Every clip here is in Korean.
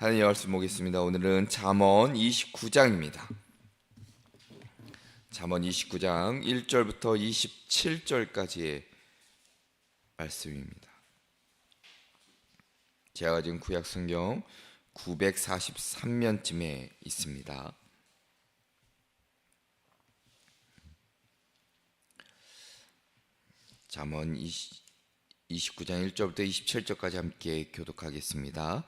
하나님의 말씀 보겠습니다. 오늘은 잠언 29장입니다. 잠언 29장 1절부터 27절까지의 말씀입니다. 제가 가진 구약 성경 943면쯤에 있습니다. 잠언 29장 1절부터 27절까지 함께 교독하겠습니다.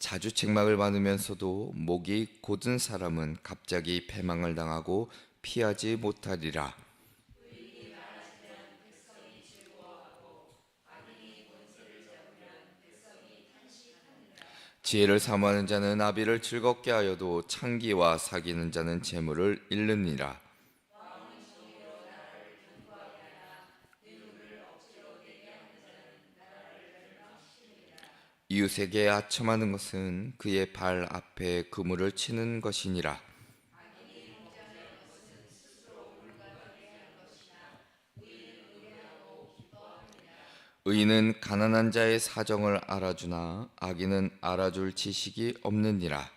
자주 책망을 받으면서도 목이 곧은 사람은 갑자기 패망을 당하고 피하지 못하리라. 지혜를 사모하는 자는 아비를 즐겁게 하여도 창기와 사귀는 자는 재물을 잃느니라. 이웃에게 아첨하는 것은 그의 발 앞에 그물을 치는 것이니라. 의인은 가난한 자의 사정을 알아주나 악인은 알아줄 지식이 없느니라.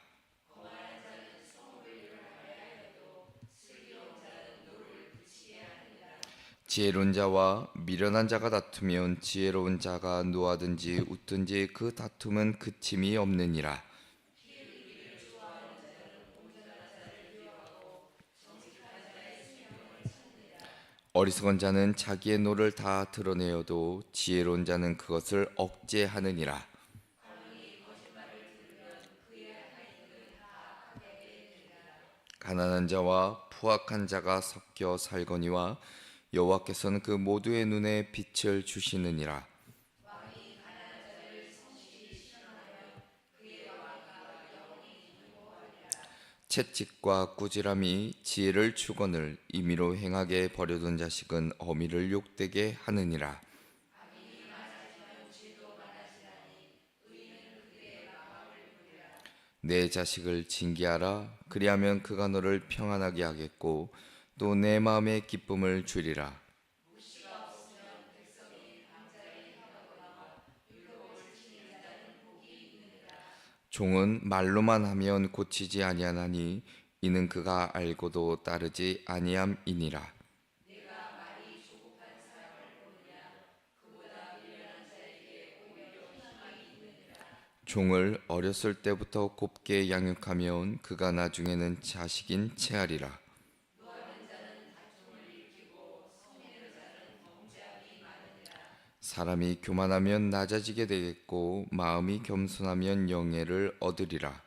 지혜로운 자와 미련한 자가 다투면 지혜로운 자가 노하든지 웃든지 그 다툼은 그침이 없느니라. 어리석은 자는 자기의 노를 다 드러내어도 지혜로운 자는 그것을 억제하느니라. 가난한 자와 포악한 자가 섞여 살거니와 여호와께서는 그 모두의 눈에 빛을 주시느니라. 채찍과 꾸지람이 지혜를 주거늘 임의로 행하게 버려둔 자식은 어미를 욕되게 하느니라. 내 자식을 징계하라. 그리하면 그가 너를 평안하게 하겠고 또 내 마음의 기쁨을 주리라. 종은 말로만 하면 고치지 아니하나니 이는 그가 알고도 따르지 아니함이니라. 종을 어렸을 때부터 곱게 양육하면 그가 나중에는 자식인 체하리라. 사람이 교만하면 낮아지게 되겠고 마음이 겸손하면 영예를 얻으리라.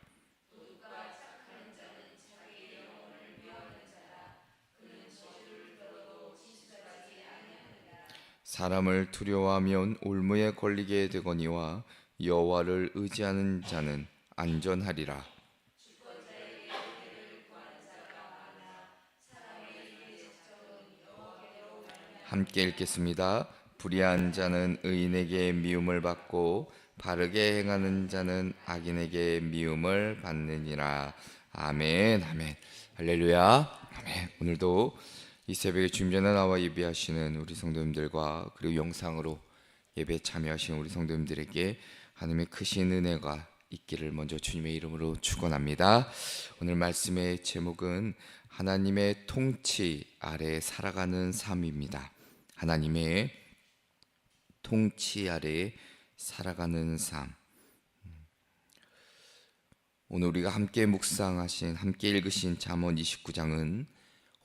사람을 두려워하면 올무에 걸리게 되거니와 여호와를 의지하는 자는 안전하리라. 함께 읽겠습니다. 불의한 자는 의인에게 미움을 받고 바르게 행하는 자는 악인에게 미움을 받느니라. 아멘. 아멘. 할렐루야. 아멘. 오늘도 이 새벽에 주님 전에 나와 예배하시는 우리 성도님들과 그리고 영상으로 예배에 참여하시는 우리 성도님들에게 하나님의 크신 은혜가 있기를 먼저 주님의 이름으로 축원합니다. 오늘 말씀의 제목은 하나님의 통치 아래 살아가는 삶입니다. 하나님의 통치 아래 살아가는 삶. 오늘 우리가 함께 묵상하신, 함께 읽으신 잠언 29장은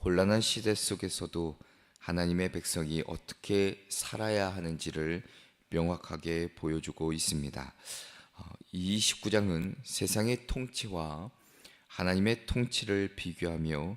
혼란한 시대 속에서도 하나님의 백성이 어떻게 살아야 하는지를 명확하게 보여주고 있습니다. 이 29장은 세상의 통치와 하나님의 통치를 비교하며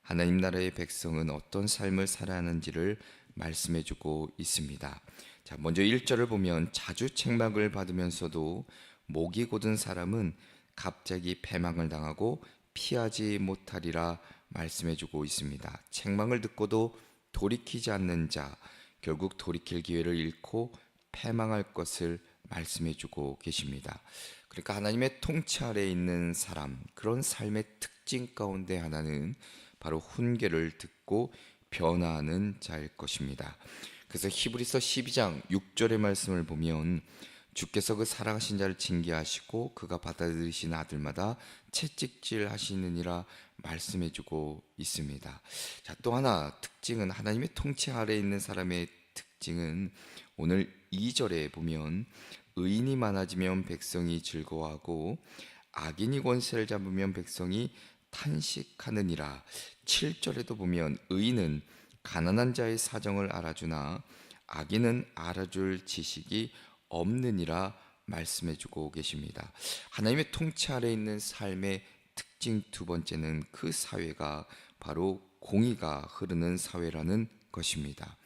하나님 나라의 백성은 어떤 삶을 살아야 하는지를 말씀해주고 있습니다. 자, 먼저 1절을 보면 자주 책망을 받으면서도 목이 곧은 사람은 갑자기 패망을 당하고 피하지 못하리라 말씀해주고 있습니다. 책망을 듣고도 돌이키지 않는 자, 결국 돌이킬 기회를 잃고 패망할 것을 말씀해주고 계십니다. 그러니까 하나님의 통치 아래에 있는 사람, 그런 삶의 특징 가운데 하나는 바로 훈계를 듣고 변화하는 자일 것입니다. 그래서 히브리서 12장 6절의 말씀을 보면 주께서 그 살아가신 자를 징계하시고 그가 받아들이신 아들마다 채찍질 하시느니라 말씀해주고 있습니다. 자, 또 하나 특징은, 하나님의 통치 아래에 있는 사람의 특징은 오늘 2절에 보면 의인이 많아지면 백성이 즐거워하고 악인이 권세를 잡으면 백성이 탄식하느니라. 7절에도 보면 의인은 가난한 자의 사정을 알아주나 악인은 알아줄 지식이 없느니라 말씀해주고 계십니다. 하나님의 통치 아래 있는 삶의 특징 두 번째는 그 사회가 바로 공의가 흐르는 사회라는 것입니다.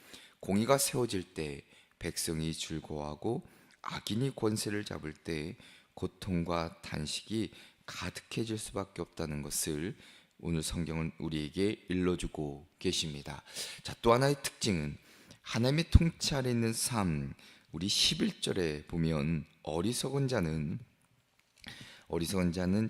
공의가 세워질 때 백성이 즐거워하고 악인이 권세를 잡을 때 고통과 탄식이 가득해질 수밖에 없다는 것을 오늘 성경은 우리에게 일러주고 계십니다. 자, 또 하나의 특징은 하나님의 통치 아래 있는 삶, 우리 11절에 보면 어리석은 자는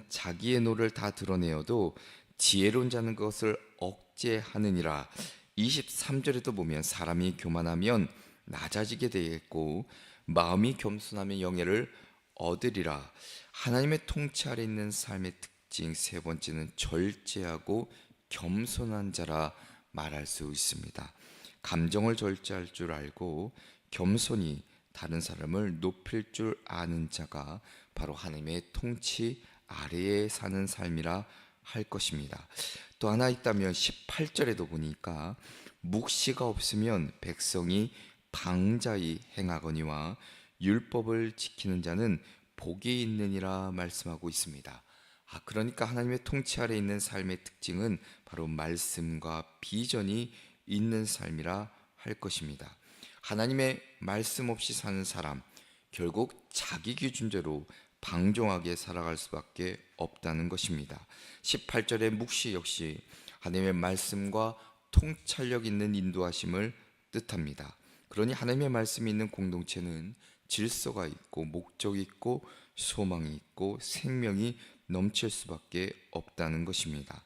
자기의 노를 다 드러내어도 지혜로운 자는 그것을 억제하느니라. 23절에도 보면 사람이 교만하면 낮아지게 되겠고 마음이 겸손하면 영예를 얻으리라. 하나님의 통치 아래 있는 삶의 특징 세 번째는 절제하고 겸손한 자라 말할 수 있습니다. 감정을 절제할 줄 알고 겸손히 다른 사람을 높일 줄 아는 자가 바로 하나님의 통치 아래에 사는 삶이라 할 것입니다. 또 하나 있다면 18절에도 보니까 묵시가 없으면 백성이 방자히 행하거니와 율법을 지키는 자는 복이 있느니라 말씀하고 있습니다. 그러니까 하나님의 통치 아래 있는 삶의 특징은 바로 말씀과 비전이 있는 삶이라 할 것입니다. 하나님의 말씀 없이 사는 사람, 결국 자기 기준대로 방종하게 살아갈 수밖에 없다는 것입니다. 18절의 묵시 역시 하나님의 말씀과 통찰력 있는 인도하심을 뜻합니다. 그러니 하나님의 말씀이 있는 공동체는 질서가 있고 목적이 있고 소망이 있고 생명이 넘칠 수밖에 없다는 것입니다.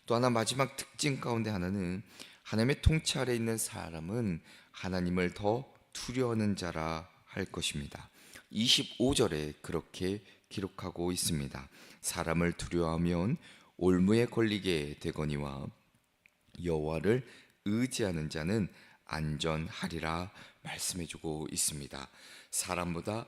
또 하나 마지막 특징 가운데 하나는 하나님의 통치 아래 있는 사람은 하나님을 더 두려워하는 자라 할 것입니다. 25절에 그렇게 기록하고 있습니다. 사람을 두려워하면 올무에 걸리게 되거니와 여호와를 의지하는 자는 안전하리라 말씀해주고 있습니다. 사람보다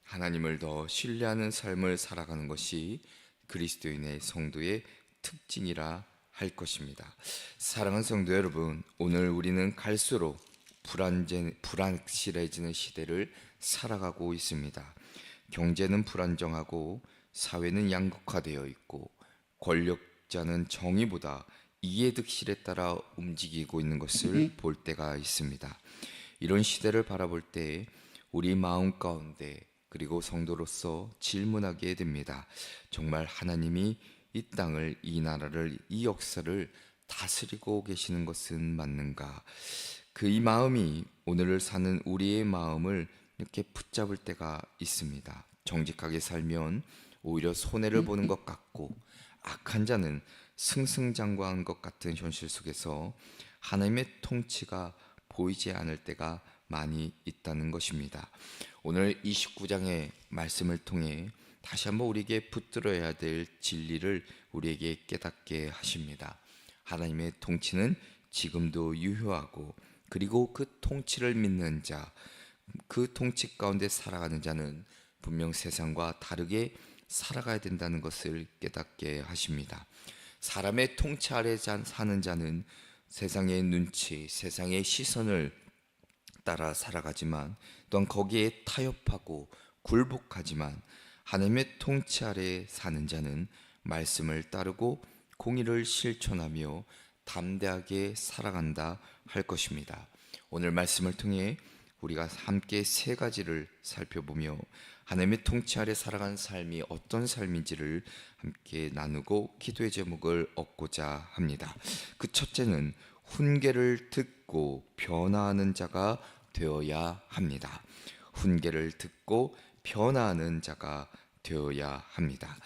하나님을 더 신뢰하는 삶을 살아가는 것이 그리스도인의 성도의 특징이라 할 것입니다. 사랑하는 성도 여러분, 오늘 우리는 갈수록 불안실해지는 시대를 살아가고 있습니다. 경제는 불안정하고 사회는 양극화되어 있고 권력자는 정의보다 이해득실에 따라 움직이고 있는 것을 볼 때가 있습니다. 이런 시대를 바라볼 때 우리 마음 가운데 그리고 성도로서 질문하게 됩니다. 정말 하나님이 이 땅을, 이 나라를, 이 역사를 다스리고 계시는 것은 맞는가? 이 마음이 오늘을 사는 우리의 마음을 이렇게 붙잡을 때가 있습니다. 정직하게 살면 오히려 손해를 보는 것 같고 악한 자는 승승장구하는 것 같은 현실 속에서 하나님의 통치가 보이지 않을 때가 많이 있다는 것입니다. 오늘 29장의 말씀을 통해 다시 한번 우리에게 붙들어야 될 진리를 우리에게 깨닫게 하십니다. 하나님의 통치는 지금도 유효하고 그리고 그 통치를 믿는 자, 그 통치 가운데 살아가는 자는 분명 세상과 다르게 살아가야 된다는 것을 깨닫게 하십니다. 사람의 통치 아래 사는 자는 세상의 눈치, 세상의 시선을 따라 살아가지만 또한 거기에 타협하고 굴복하지만 하나님의 통치 아래 사는 자는 말씀을 따르고 공의를 실천하며 담대하게 살아간다 할 것입니다. 오늘 말씀을 통해 우리가 함께 세 가지를 살펴보며 하나님의 통치 아래 살아가는 삶이 어떤 삶인지를 함께 나누고 기도의 제목을 얻고자 합니다. 그 첫째는 훈계를 듣고 변화하는 자가 되어야 합니다. 훈계를 듣고 변화하는 자가 되어야 합니다.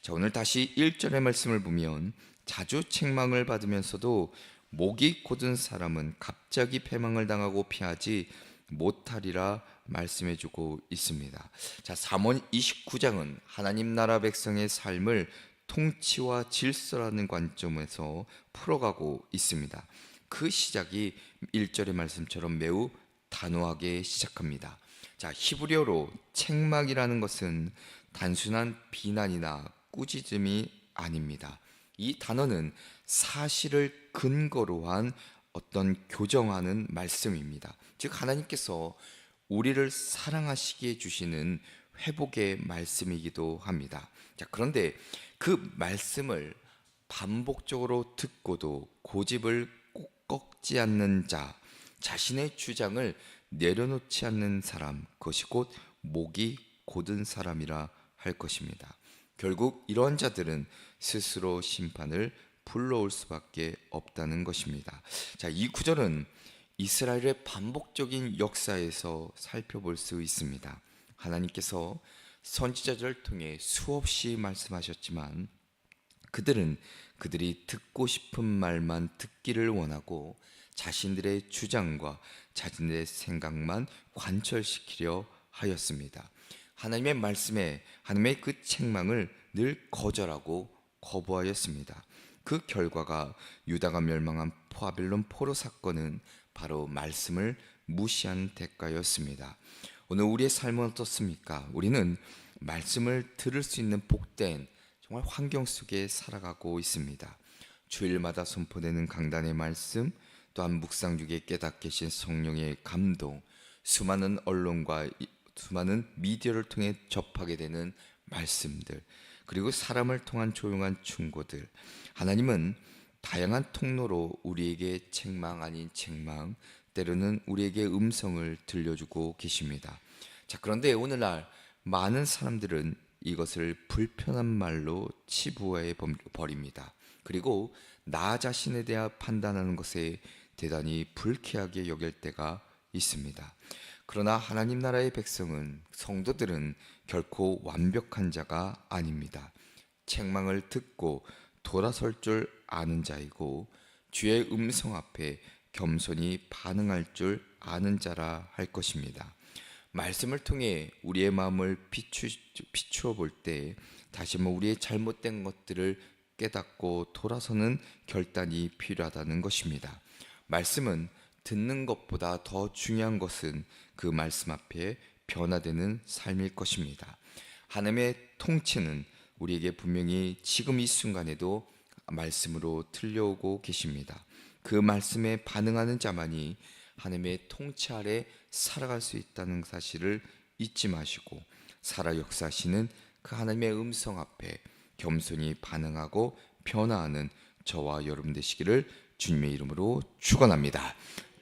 자, 오늘 다시 1절의 말씀을 보면 자주 책망을 받으면서도 목이 곧은 사람은 갑자기 패망을 당하고 피하지 못하리라 말씀해주고 있습니다. 자, 잠언 29장은 하나님 나라 백성의 삶을 통치와 질서라는 관점에서 풀어가고 있습니다. 그 시작이 1절의 말씀처럼 매우 단호하게 시작합니다. 자, 히브리어로 책망이라는 것은 단순한 비난이나 꾸짖음이 아닙니다. 이 단어는 사실을 근거로 한 어떤 교정하는 말씀입니다. 즉 하나님께서 우리를 사랑하시기에 주시는 회복의 말씀이기도 합니다. 자, 그런데 그 말씀을 반복적으로 듣고도 고집을 꼭 꺾지 않는 자, 자신의 주장을 내려놓지 않는 사람, 그것이 곧 목이 곧은 사람이라 할 것입니다. 결국 이러한 자들은 스스로 심판을 불러올 수밖에 없다는 것입니다. 자, 이 구절은 이스라엘의 반복적인 역사에서 살펴볼 수 있습니다. 하나님께서 선지자들을 통해 수없이 말씀하셨지만 그들은 그들이 듣고 싶은 말만 듣기를 원하고 자신들의 주장과 자신들의 생각만 관철시키려 하였습니다. 하나님의 말씀에 하나님의 그 책망을 늘 거절하고 거부하였습니다. 그 결과가 유다가 멸망한 바벨론 포로 사건은 바로 말씀을 무시한 대가였습니다. 오늘 우리의 삶은 어떻습니까? 우리는 말씀을 들을 수 있는 복된 정말 환경 속에 살아가고 있습니다. 주일마다 선포되는 강단의 말씀, 또한 묵상 중에 깨닫게 하신 성령의 감동, 수많은 언론과 수많은 미디어를 통해 접하게 되는 말씀들, 그리고 사람을 통한 조용한 충고들, 하나님은 다양한 통로로 우리에게 책망 아닌 책망, 때로는 우리에게 음성을 들려주고 계십니다. 자, 그런데 오늘날 많은 사람들은 이것을 불편한 말로 치부해 버립니다. 그리고 나 자신에 대해 판단하는 것에 대단히 불쾌하게 여길 때가 있습니다. 그러나 하나님 나라의 백성은, 성도들은 결코 완벽한 자가 아닙니다. 책망을 듣고 돌아설 줄 아는 자이고 주의 음성 앞에 겸손히 반응할 줄 아는 자라 할 것입니다. 말씀을 통해 우리의 마음을 비추어 볼 때 다시 한번 우리의 잘못된 것들을 깨닫고 돌아서는 결단이 필요하다는 것입니다. 말씀은 듣는 것보다 더 중요한 것은 그 말씀 앞에 변화되는 삶일 것입니다. 하나님의 통치는 우리에게 분명히 지금 이 순간에도 말씀으로 들려오고 계십니다. 그 말씀에 반응하는 자만이 하나님의 통치 아래 살아갈 수 있다는 사실을 잊지 마시고 살아 역사하시는 그 하나님의 음성 앞에 겸손히 반응하고 변화하는 저와 여러분 되시기를 주님의 이름으로 축원합니다.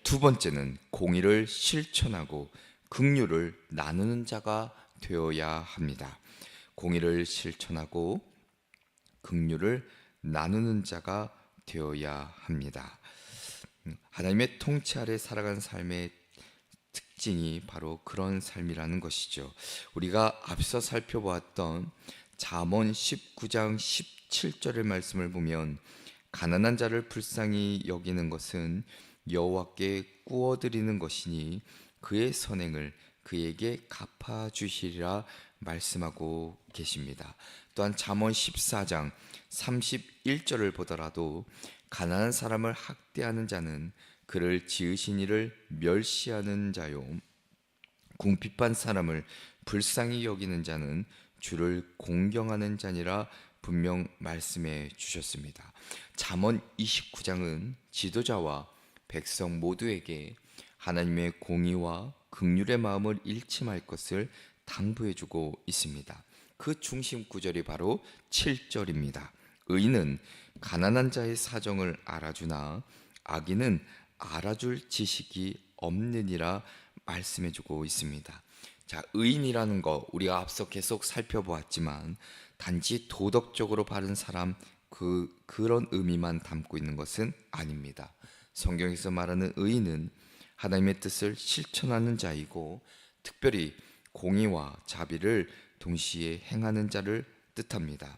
두 번째는 공의를 실천하고 긍휼을 나누는 자가 되어야 합니다. 공의를 실천하고 긍휼을 나누는 자가 되어야 합니다. 하나님의 통치 아래 살아가는 삶의 특징이 바로 그런 삶이라는 것이죠. 우리가 앞서 살펴보았던 잠언 19장 17절의 말씀을 보면 가난한 자를 불쌍히 여기는 것은 여호와께 꾸어드리는 것이니 그의 선행을 그에게 갚아주시리라 말씀하고 계십니다. 또한 잠언 14장 31절을 보더라도 가난한 사람을 학대하는 자는 그를 지으신 이를 멸시하는 자요, 궁핍한 사람을 불쌍히 여기는 자는 주를 공경하는 자니라 분명 말씀해 주셨습니다. 잠언 29장은 지도자와 백성 모두에게 하나님의 공의와 긍휼의 마음을 잃지 말 것을 당부해 주고 있습니다. 그 중심 구절이 바로 7절입니다. 의인은 가난한 자의 사정을 알아주나 악인은 알아줄 지식이 없느니라 말씀해 주고 있습니다. 자, 의인이라는 거 우리가 앞서 계속 살펴보았지만 단지 도덕적으로 바른 사람 그런 의미만 담고 있는 것은 아닙니다. 성경에서 말하는 의인은 하나님의 뜻을 실천하는 자이고 특별히 공의와 자비를 동시에 행하는 자를 뜻합니다.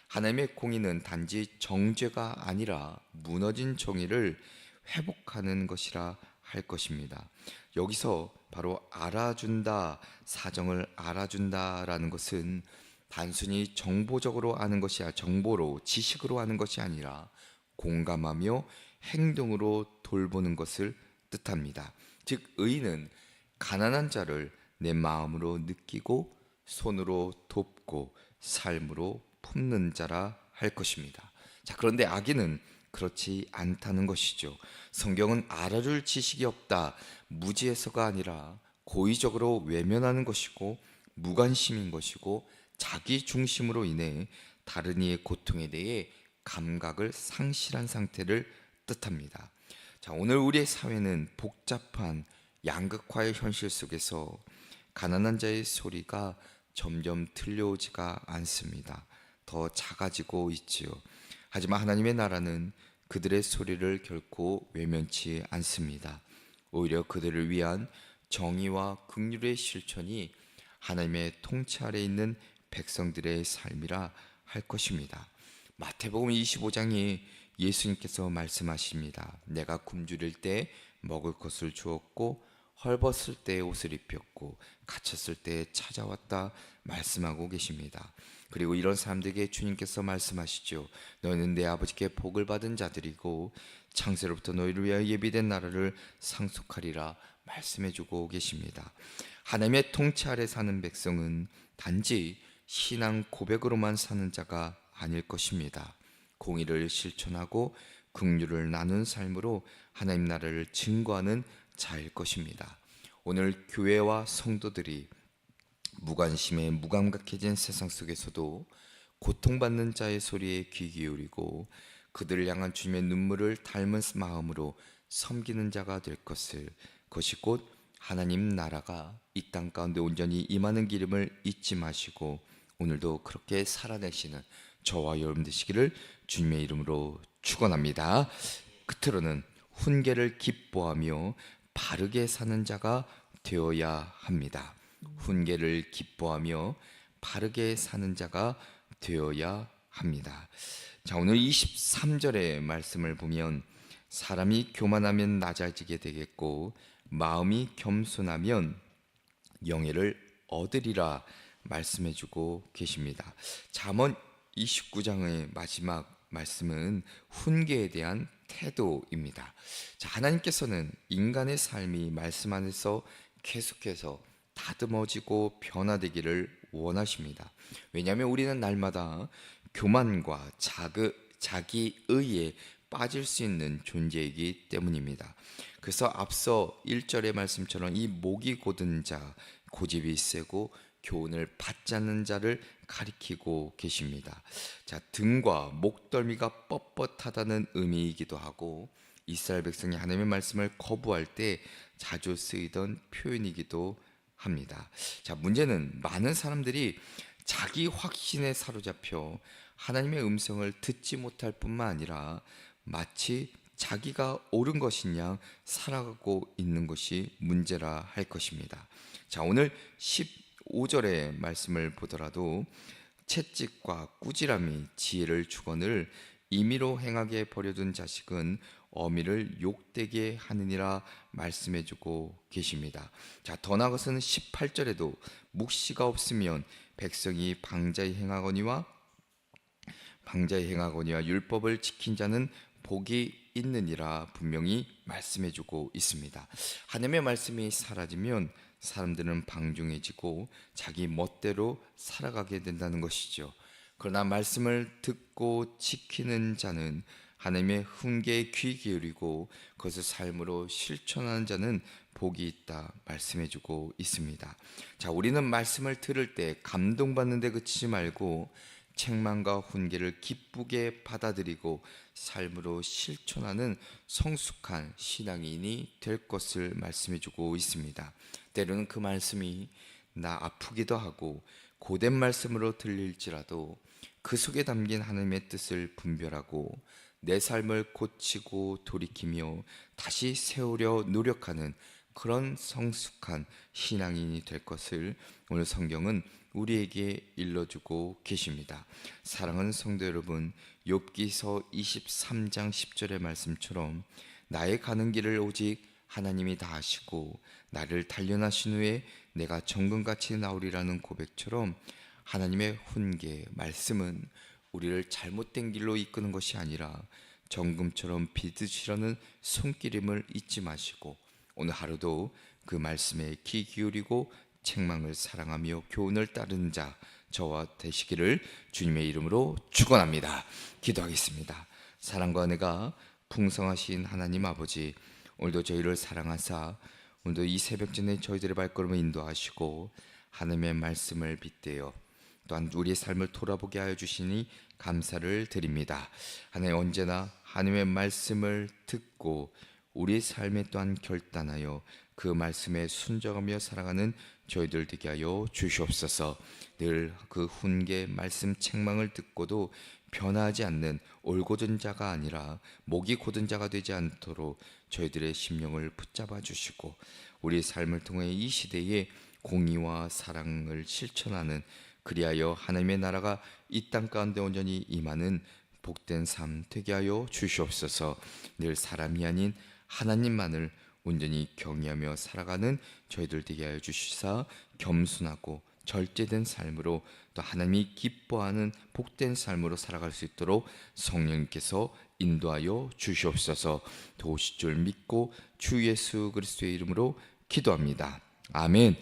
하나님의 공의는 단지 정죄가 아니라 무너진 정의를 회복하는 것이라 할 것입니다. 여기서 바로 알아준다, 사정을 알아준다라는 것은 단순히 정보적으로 아는 것이 아니라 정보로 지식으로 아는 것이 아니라 공감하며 행동으로 돌보는 것을 뜻합니다. 즉 의인은 가난한 자를 내 마음으로 느끼고 손으로 돕고 삶으로 품는 자라 할 것입니다. 자, 그런데 악인은 그렇지 않다는 것이죠. 성경은 알아줄 지식이 없다, 무지해서가 아니라 고의적으로 외면하는 것이고 무관심인 것이고 자기 중심으로 인해 다른 이의 고통에 대해 감각을 상실한 상태를 뜻합니다. 자, 오늘 우리의 사회는 복잡한 양극화의 현실 속에서 가난한 자의 소리가 점점 들려오지가 않습니다. 더 작아지고 있지요. 하지만 하나님의 나라는 그들의 소리를 결코 외면치 않습니다. 오히려 그들을 위한 정의와 긍휼의 실천이 하나님의 통치 아래 있는 백성들의 삶이라 할 것입니다. 마태복음 25장에 예수님께서 말씀하십니다. 내가 굶주릴 때 먹을 것을 주었고 헐벗을 때 옷을 입혔고 갇혔을 때 찾아왔다 말씀하고 계십니다. 그리고 이런 사람들에게 주님께서 말씀하시죠. 너희는 내 아버지께 복을 받은 자들이고 창세로부터 너희를 위하여 예비된 나라를 상속하리라 말씀해주고 계십니다. 하나님의 통치 아래 사는 백성은 단지 신앙 고백으로만 사는 자가 아닐 것입니다. 공의를 실천하고 긍휼을 나눈 삶으로 하나님 나라를 증거하는 자일 것입니다. 오늘 교회와 성도들이 무관심에 무감각해진 세상 속에서도 고통받는 자의 소리에 귀 기울이고 그들을 향한 주님의 눈물을 닮은 마음으로 섬기는 자가 될 것을, 그것이 곧 하나님 나라가 이 땅 가운데 온전히 임하는 기름을 잊지 마시고 오늘도 그렇게 살아내시는 저와 여러분 되시기를 주님의 이름으로 축원합니다. 끝으로는 훈계를 기뻐하며 바르게 사는 자가 되어야 합니다. 훈계를 기뻐하며 바르게 사는 자가 되어야 합니다. 자, 오늘 23절의 말씀을 보면 사람이 교만하면 낮아지게 되겠고 마음이 겸손하면 영예를 얻으리라 말씀해주고 계십니다. 잠언 29장의 마지막 말씀은 훈계에 대한 태도입니다. 자, 하나님께서는 인간의 삶이 말씀 안에서 계속해서 다듬어지고 변화되기를 원하십니다. 왜냐하면 우리는 날마다 교만과 자기의에 빠질 수 있는 존재이기 때문입니다. 그래서 앞서 1절의 말씀처럼 이 목이 곧은 자, 고집이 세고 교훈을 받지 않는 자를 가리키고 계십니다. 자, 등과 목덜미가 뻣뻣하다는 의미이기도 하고 이스라엘 백성이 하나님의 말씀을 거부할 때 자주 쓰이던 표현이기도 합니다. 자, 문제는 많은 사람들이 자기 확신에 사로잡혀 하나님의 음성을 듣지 못할 뿐만 아니라 마치 자기가 옳은 것이냐 살아가고 있는 것이 문제라 할 것입니다. 자, 오늘 15절의 말씀을 보더라도 채찍과 꾸지람이 지혜를 주거늘 임의로 행하게 버려둔 자식은 어미를 욕되게 하느니라 말씀해주고 계십니다. 자, 더 나아가서는 18절에도 묵시가 없으면 백성이 방자히 행하거니와 율법을 지킨 자는 복이 있느니라 분명히 말씀해주고 있습니다. 하나님의 말씀이 사라지면 사람들은 방종해지고 자기 멋대로 살아가게 된다는 것이죠. 그러나 말씀을 듣고 지키는 자는 하나님의 훈계에 귀 기울이고 그것을 삶으로 실천하는 자는 복이 있다 말씀해주고 있습니다. 자, 우리는 말씀을 들을 때 감동받는 데 그치지 말고 책망과 훈계를 기쁘게 받아들이고 삶으로 실천하는 성숙한 신앙인이 될 것을 말씀해주고 있습니다. 때로는 그 말씀이 나 아프기도 하고 고된 말씀으로 들릴지라도 그 속에 담긴 하나님의 뜻을 분별하고 내 삶을 고치고 돌이키며 다시 세우려 노력하는 그런 성숙한 신앙인이 될 것을 오늘 성경은 우리에게 일러주고 계십니다. 사랑하는 성도 여러분, 욥기서 23장 10절의 말씀처럼 나의 가는 길을 오직 하나님이 다 하시고 나를 단련하신 후에 내가 정금같이 나오리라는 고백처럼 하나님의 훈계, 말씀은 우리를 잘못된 길로 이끄는 것이 아니라 정금처럼 빚으시려는 손길임을 잊지 마시고 오늘 하루도 그 말씀에 귀 기울이고 책망을 사랑하며 교훈을 따르는 자 저와 되시기를 주님의 이름으로 축원합니다. 기도하겠습니다. 사랑과 은혜가 풍성하신 하나님 아버지, 오늘도 저희를 사랑하사 오늘도 이 새벽전에 저희들의 발걸음을 인도하시고 하나님의 말씀을 빗대어 또한 우리의 삶을 돌아보게 하여 주시니 감사를 드립니다. 하나님, 언제나 하나님의 말씀을 듣고 우리의 삶에 또한 결단하여 그 말씀에 순종하며 살아가는 저희들 되게 하여 주시옵소서. 늘 그 훈계 말씀 책망을 듣고도 변하지 않는 올곧은 자가 아니라 목이 곧은 자가 되지 않도록 저희들의 심령을 붙잡아 주시고 우리의 삶을 통해 이 시대에 공의와 사랑을 실천하는, 그리하여 하나님의 나라가 이 땅 가운데 온전히 임하는 복된 삶 되게 하여 주시옵소서. 늘 사람이 아닌 하나님만을 온전히 경외하며 살아가는 저희들 되게 하여 주시사 겸손하고 절제된 삶으로 또 하나님이 기뻐하는 복된 삶으로 살아갈 수 있도록 성령님께서 인도하여 주시옵소서. 도우실 줄 믿고 주 예수 그리스도의 이름으로 기도합니다. 아멘.